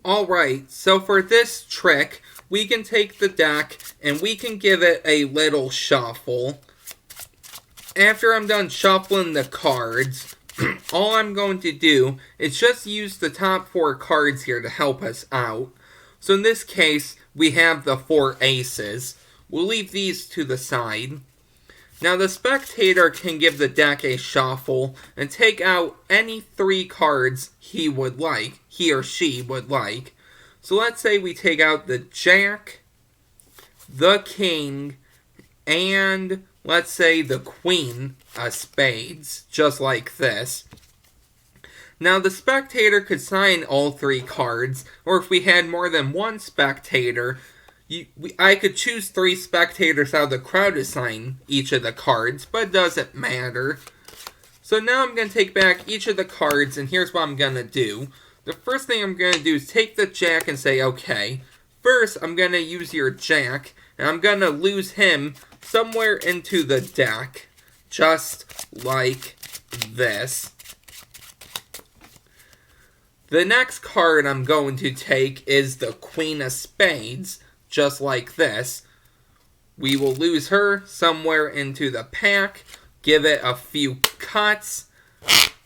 Alright, so for this trick, we can take the deck and we can give it a little shuffle. After I'm done shuffling the cards, all I'm going to do is just use the top 4 cards here to help us out. So in this case, we have the 4 aces. We'll leave these to the side. Now the spectator can give the deck a shuffle and take out any 3 cards he or she would like. So let's say we take out the Jack, the King, and let's say the Queen of Spades, just like this. Now the spectator could sign all 3 cards, or if we had more than one spectator, I could choose 3 spectators out of the crowd to sign each of the cards, but it doesn't matter. So now I'm going to take back each of the cards, and here's what I'm going to do. The first thing I'm going to do is take the Jack and say, okay, first I'm going to use your Jack, and I'm going to lose him somewhere into the deck, just like this. The next card I'm going to take is the Queen of Spades, just like this. We will lose her somewhere into the pack, give it a few cuts,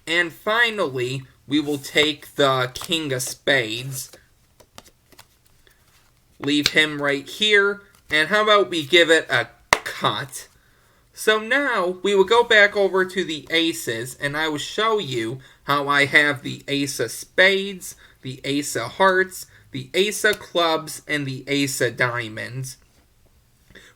and finally, we will take the King of Spades, leave him right here, and how about we give it a cut. So now, we will go back over to the aces, and I will show you how I have the Ace of Spades, the Ace of Hearts, the Ace of Clubs, and the Ace of Diamonds.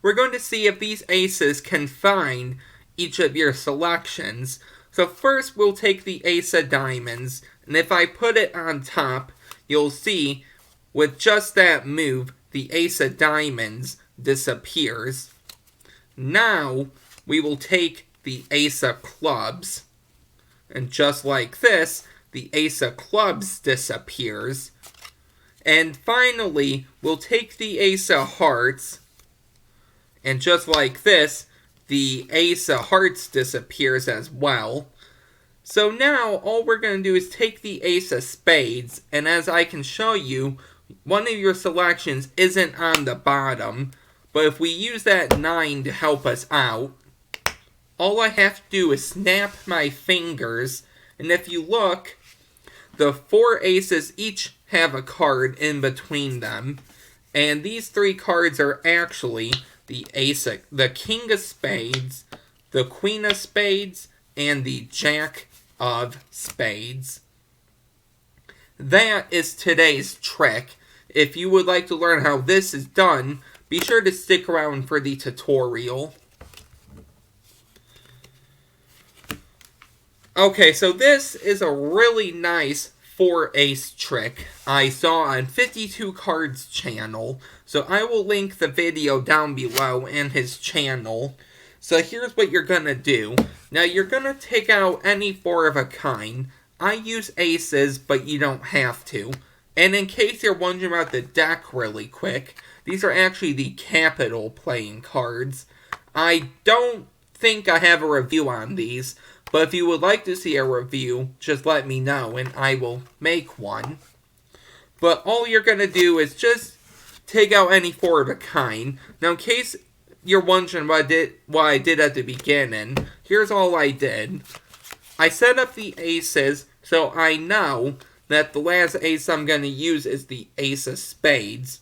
We're going to see if these aces can find each of your selections. So first we'll take the Ace of Diamonds, and if I put it on top, you'll see with just that move, the Ace of Diamonds disappears. Now we will take the Ace of Clubs, and just like this, the Ace of Clubs disappears. And finally, we'll take the Ace of Hearts, and just like this, the Ace of Hearts disappears as well. So now, all we're going to do is take the Ace of Spades, and as I can show you, one of your selections isn't on the bottom, but if we use that 9 to help us out, all I have to do is snap my fingers, and if you look, the 4 aces each have a card in between them, and these 3 cards are actually the King of Spades, the Queen of Spades, and the Jack of Spades. That is today's trick. If you would like to learn how this is done, be sure to stick around for the tutorial. Okay, so this is a really nice 4-ace trick I saw on 52 Cards channel, so I will link the video down below and his channel. So here's what you're gonna do. Now you're gonna take out any 4 of a kind. I use aces, but you don't have to. And in case you're wondering about the deck really quick, these are actually the capital playing cards. I don't think I have a review on these, but if you would like to see a review, just let me know and I will make one. But all you're going to do is just take out any 4 of a kind. Now in case you're wondering what I did at the beginning, here's all I did. I set up the aces so I know that the last ace I'm going to use is the Ace of Spades.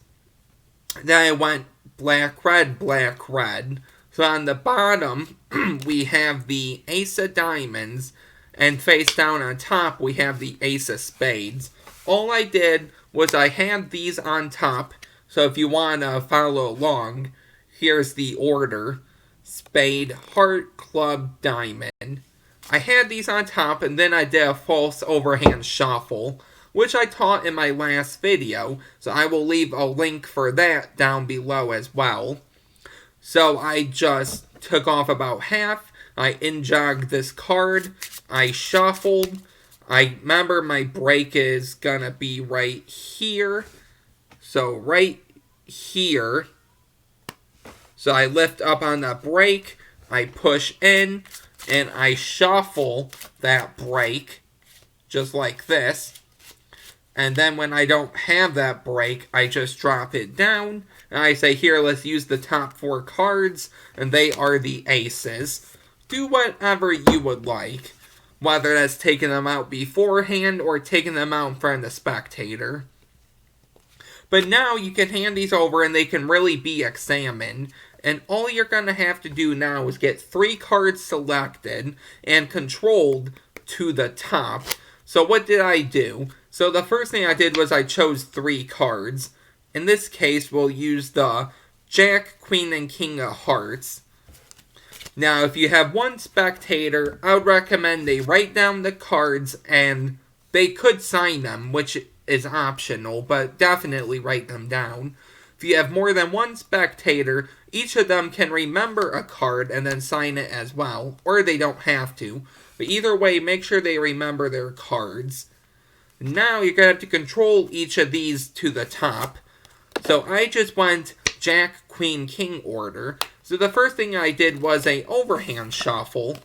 Then I went black, red, black, red. So on the bottom, we have the Ace of Diamonds, and face down on top, we have the Ace of Spades. All I did was I had these on top, so if you want to follow along, here's the order: Spade, Heart, Club, Diamond. I had these on top, and then I did a false overhand shuffle, which I taught in my last video, so I will leave a link for that down below as well. So I just took off about half, I in-jogged this card, I shuffled, I remember my break is gonna be right here, so right here. So I lift up on the break, I push in, and I shuffle that break, just like this. And then when I don't have that break, I just drop it down. And I say, here, let's use the top 4 cards. And they are the aces. Do whatever you would like. Whether that's taking them out beforehand or taking them out in front of the spectator. But now you can hand these over and they can really be examined. And all you're going to have to do now is get 3 cards selected and controlled to the top. So what did I do? So the first thing I did was I chose 3 cards. In this case, we'll use the Jack, Queen, and King of Hearts. Now, if you have one spectator, I would recommend they write down the cards and they could sign them, which is optional, but definitely write them down. If you have more than one spectator, each of them can remember a card and then sign it as well, or they don't have to. But either way, make sure they remember their cards. Now you're going to have to control each of these to the top. So I just went Jack, Queen, King order. So the first thing I did was a overhand shuffle.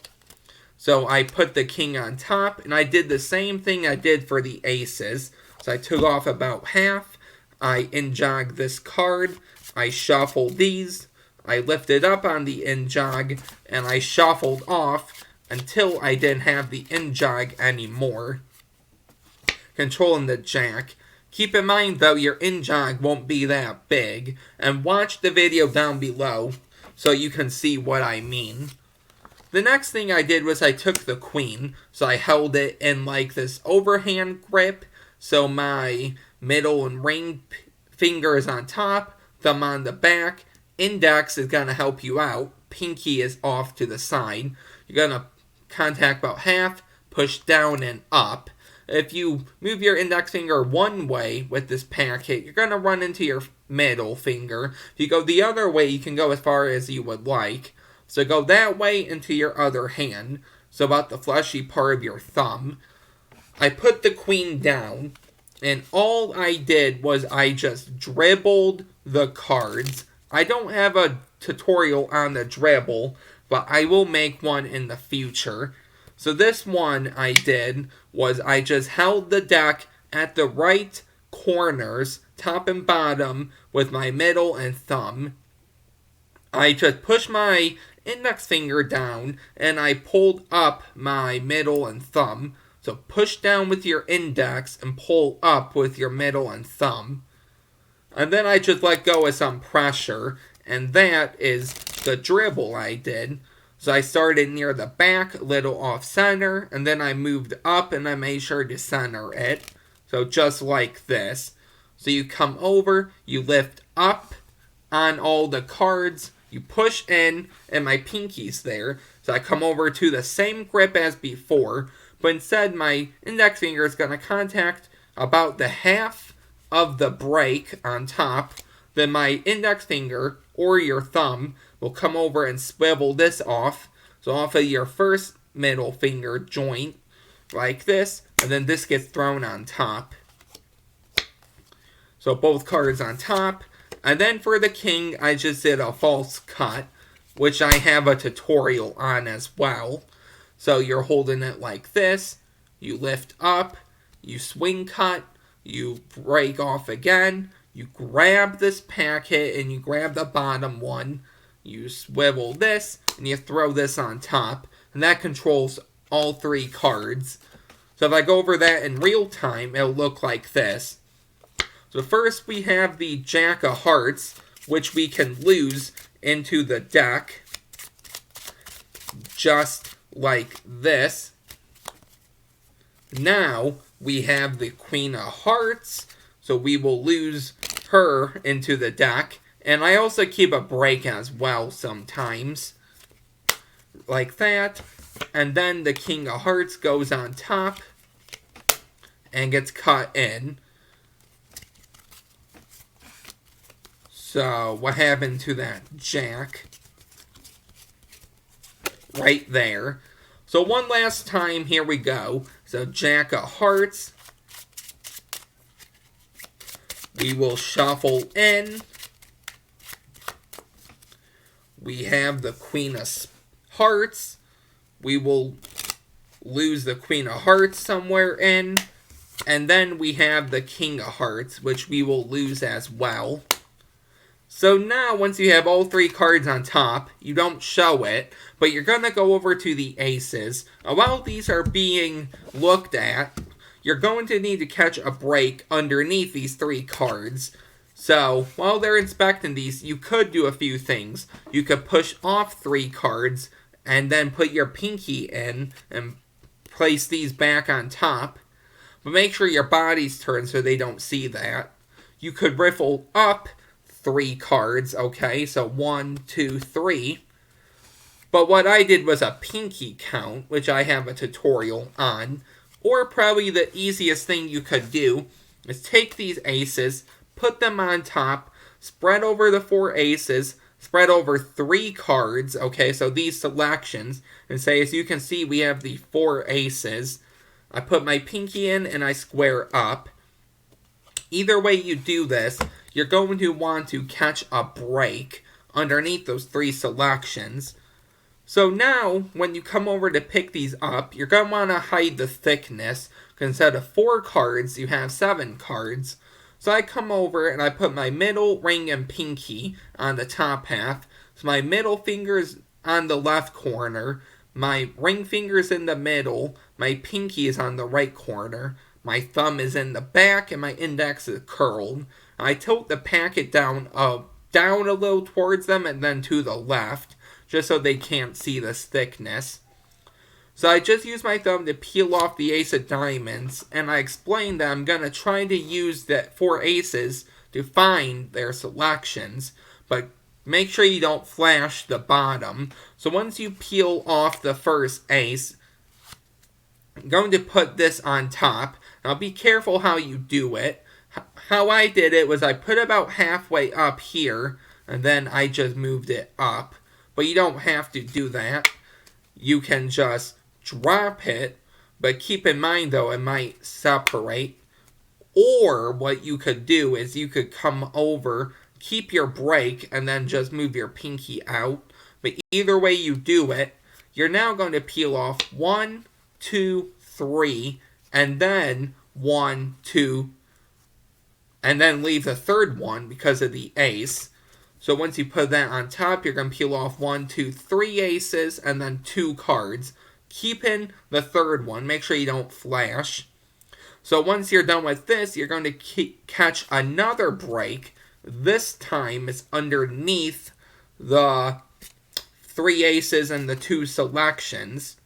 So I put the king on top, and I did the same thing I did for the aces. So I took off about half. I in-jog this card. I shuffled these. I lifted up on the in-jog, and I shuffled off until I didn't have the in-jog anymore. Controlling the jack. Keep in mind, though, your in-jog won't be that big. And watch the video down below so you can see what I mean. The next thing I did was I took the queen. So I held it in like this overhand grip. So my middle and ring finger is on top, thumb on the back. Index is going to help you out. Pinky is off to the side. You're going to contact about half, push down and up. If you move your index finger one way with this packet, you're going to run into your middle finger. If you go the other way, you can go as far as you would like. So go that way into your other hand. So about the fleshy part of your thumb. I put the queen down, and all I did was I just dribbled the cards. I don't have a tutorial on the dribble, but I will make one in the future. So this one I did was I just held the deck at the right corners, top and bottom, with my middle and thumb. I just pushed my index finger down and I pulled up my middle and thumb. So push down with your index and pull up with your middle and thumb. And then I just let go of some pressure, and that is the dribble I did. So I started near the back, a little off center, and then I moved up and I made sure to center it. So just like this. So you come over, you lift up on all the cards, you push in, and my pinky's there. So I come over to the same grip as before, but instead my index finger is going to contact about the half of the break on top. Then my index finger, or your thumb, will come over and swivel this off. So off of your first middle finger joint, like this, and then this gets thrown on top. So both cards on top. And then for the king, I just did a false cut, which I have a tutorial on as well. So you're holding it like this, you lift up, you swing cut, you break off again, you grab this packet and you grab the bottom one, you swivel this, and you throw this on top, and that controls all 3 cards. So if I go over that in real time, it'll look like this. So first we have the Jack of Hearts, which we can lose into the deck, just like this. Now we have the Queen of Hearts, so we will lose her into the deck. And I also keep a break as well sometimes, like that. And then the King of Hearts goes on top and gets cut in. So what happened to that Jack? Right there. So one last time, here we go. So Jack of Hearts. We will shuffle in. We have the Queen of Hearts. We will lose the Queen of Hearts somewhere in. And then we have the King of Hearts, which we will lose as well. So now, once you have all 3 cards on top, you don't show it, but you're going to go over to the aces. While these are being looked at, you're going to need to catch a break underneath these 3 cards. So, while they're inspecting these, you could do a few things. You could push off 3 cards, and then put your pinky in, and place these back on top. But make sure your body's turned so they don't see that. You could riffle up 3 cards, okay? So 1, 2, 3. But what I did was a pinky count, which I have a tutorial on. Or probably the easiest thing you could do is take these aces, put them on top, spread over the 4 aces, spread over 3 cards, okay, so these selections, and say, as you can see, we have the 4 aces. I put my pinky in and I square up. Either way you do this, you're going to want to catch a break underneath those 3 selections. So now, when you come over to pick these up, you're going to want to hide the thickness, because instead of 4 cards, you have 7 cards. So I come over and I put my middle, ring, and pinky on the top half. So my middle finger's on the left corner, my ring finger's in the middle, my pinky is on the right corner, my thumb is in the back, and my index is curled. I tilt the packet down a little towards them and then to the left, just so they can't see this thickness. So I just use my thumb to peel off the ace of diamonds, and I explained that I'm going to try to use the 4 aces to find their selections, but make sure you don't flash the bottom. So once you peel off the first ace, I'm going to put this on top. Now be careful how you do it. How I did it was I put about halfway up here, and then I just moved it up. But you don't have to do that. You can just drop it, but keep in mind though, it might separate. Or what you could do is you could come over, keep your break, and then just move your pinky out. But either way you do it, you're now going to peel off 1, 2, 3, and then 1, 2, and then leave the third one because of the ace. So once you put that on top, you're going to peel off 1, 2, 3 aces, and then 2 cards. Keep in the third one. Make sure you don't flash. So once you're done with this, you're going to catch another break. This time it's underneath the 3 aces and the 2 selections.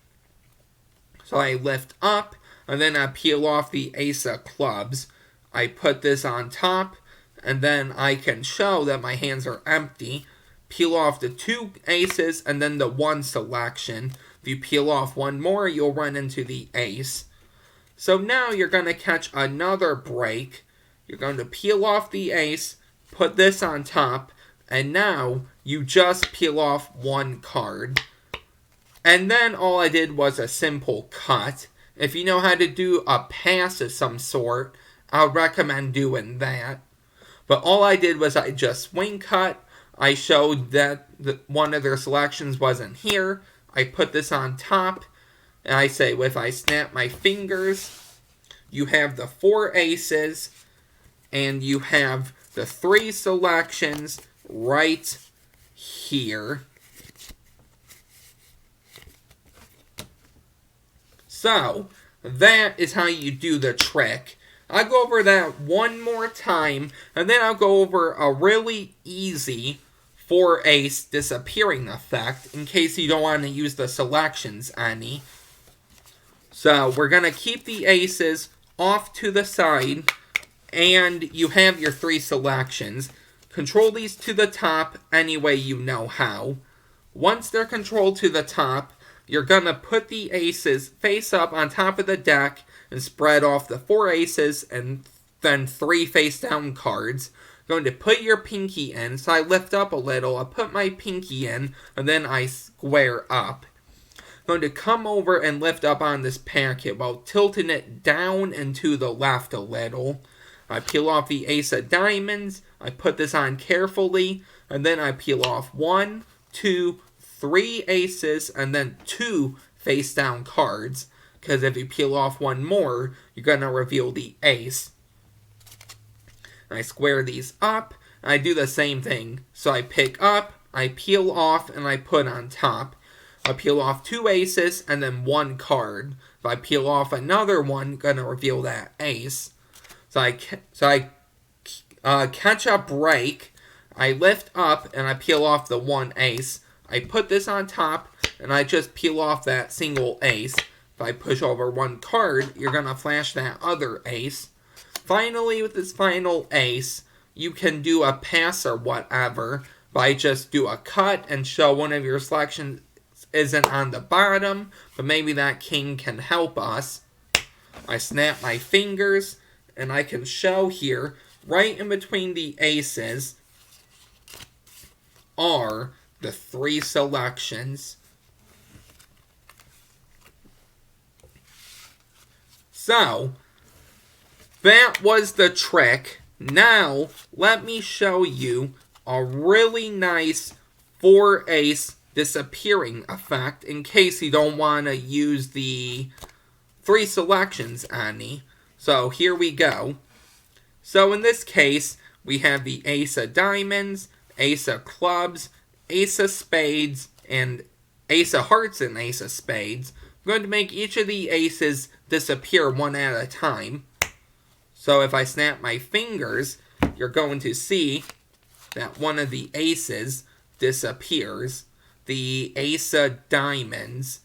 So I lift up, and then I peel off the ace of clubs. I put this on top, and then I can show that my hands are empty. Peel off the 2 aces and then the 1 selection. If you peel off one more, you'll run into the ace. So now you're going to catch another break. You're going to peel off the ace, put this on top, and now you just peel off 1 card. And then all I did was a simple cut. If you know how to do a pass of some sort, I would recommend doing that. But all I did was I just swing cut. I showed that one of their selections wasn't here. I put this on top. And I say, if I snap my fingers, you have the 4 aces. And you have the 3 selections right here. So, that is how you do the trick. I'll go over that one more time, and then I'll go over a really easy 4 ace disappearing effect, in case you don't want to use the selections any. So, we're going to keep the aces off to the side, and you have your 3 selections. Control these to the top any way you know how. Once they're controlled to the top, you're going to put the aces face up on top of the deck and spread off the 4 aces and then 3 face down cards. Going to put your pinky in. So I lift up a little, I put my pinky in, and then I square up. Going to come over and lift up on this packet while tilting it down and to the left a little. I peel off the ace of diamonds. I put this on carefully, and then I peel off 1, 2, 3 aces, and then 2 face down cards. because if you peel off one more, you're going to reveal the ace. I square these up, and I do the same thing. So I pick up, I peel off, and I put on top. I peel off 2 aces, and then 1 card. If I peel off another one, I'm going to reveal that ace. So I catch up break, I lift up, and I peel off the 1 ace. I put this on top, and I just peel off that single ace. If I push over 1 card, you're going to flash that other ace. Finally, with this final ace, you can do a pass or whatever by just do a cut and show one of your selections isn't on the bottom, but maybe that king can help us. I snap my fingers, and I can show here, right in between the aces, are the 3 selections. So, that was the trick. Now, let me show you a really nice 4-ace disappearing effect in case you don't want to use the 3 selections any. So, here we go. So, in this case, we have the ace of diamonds, ace of clubs, ace of spades, and ace of hearts and ace of spades. I'm going to make each of the aces disappear one at a time. So if I snap my fingers, you're going to see that one of the aces disappears. The ace of diamonds.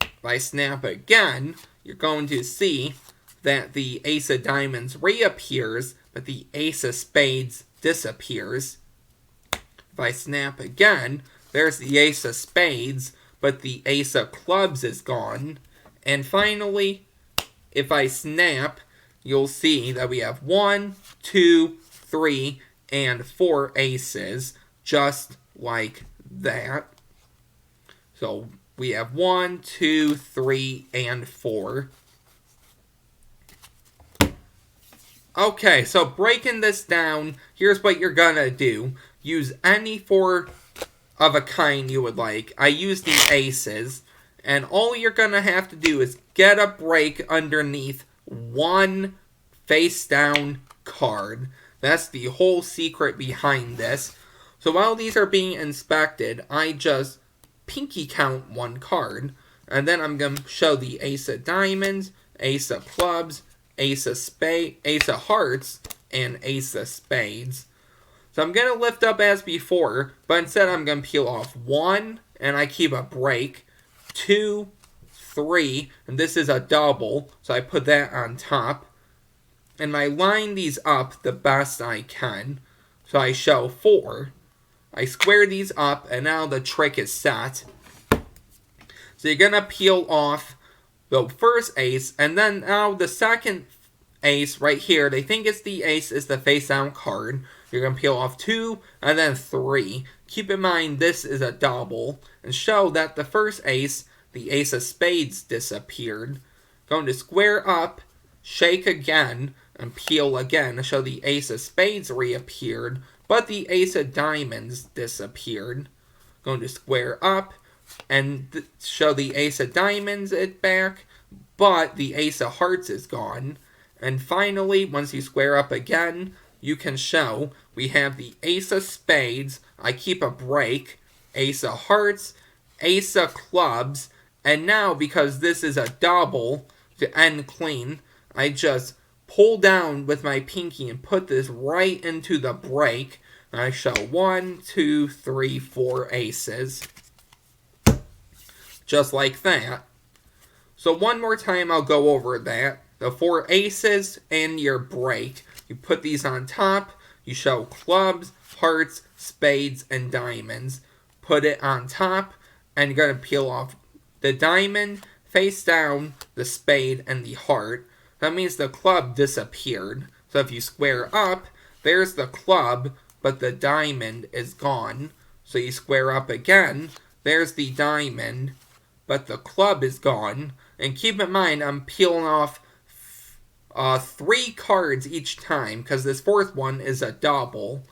If I snap again, you're going to see that the ace of diamonds reappears, but the ace of spades disappears. If I snap again, there's the ace of spades, but the ace of clubs is gone. And finally, if I snap, you'll see that we have 1, 2, 3, and 4 aces, just like that. So we have 1, 2, 3, and 4. Okay, so breaking this down, here's what you're gonna do. Use any 4 of a kind you would like. I use the aces, and all you're gonna have to do is get a break underneath 1 face down card. That's the whole secret behind this. So while these are being inspected, I just pinky count 1 card, and then I'm going to show the ace of diamonds, ace of clubs, ace of hearts, and ace of spades. So I'm going to lift up as before, but instead I'm going to peel off 1, and I keep a break, 2, 3, and this is a double, so I put that on top. And I line these up the best I can. So I show 4. I square these up, and now the trick is set. So you're going to peel off the first ace, and then now the second ace right here, they think it's the ace, is the face down card. You're going to peel off 2, and then 3. Keep in mind this is a double, and show that the first ace, the ace of spades, disappeared. Going to square up, shake again, and peel again to show the ace of spades reappeared, but the ace of diamonds disappeared. Going to square up and show the ace of diamonds it back, but the ace of hearts is gone. And finally, once you square up again, you can show we have the ace of spades, I keep a break, ace of hearts, ace of clubs, and now because this is a double, to end clean, I just pull down with my pinky and put this right into the break. And I show 1, 2, 3, 4 aces. Just like that. So one more time I'll go over that. The 4 aces and your break. You put these on top. You show clubs, hearts, spades, and diamonds. Put it on top. And you're going to peel off the diamond, face down, the spade, and the heart. That means the club disappeared. So if you square up, there's the club, but the diamond is gone. So you square up again, there's the diamond, but the club is gone. And keep in mind, I'm peeling off 3 cards each time, because this 4th one is a double.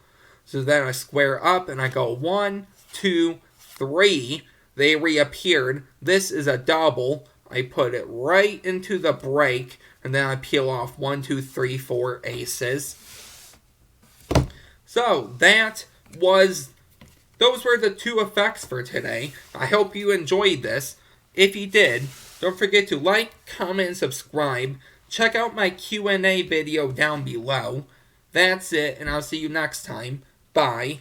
So then I square up, and I go 1, 2, 3. They reappeared. This is a double. I put it right into the break, and then I peel off 1, 2, 3, 4 aces. So, those were the 2 effects for today. I hope you enjoyed this. If you did, don't forget to like, comment, and subscribe. Check out my Q&A video down below. That's it, and I'll see you next time. Bye.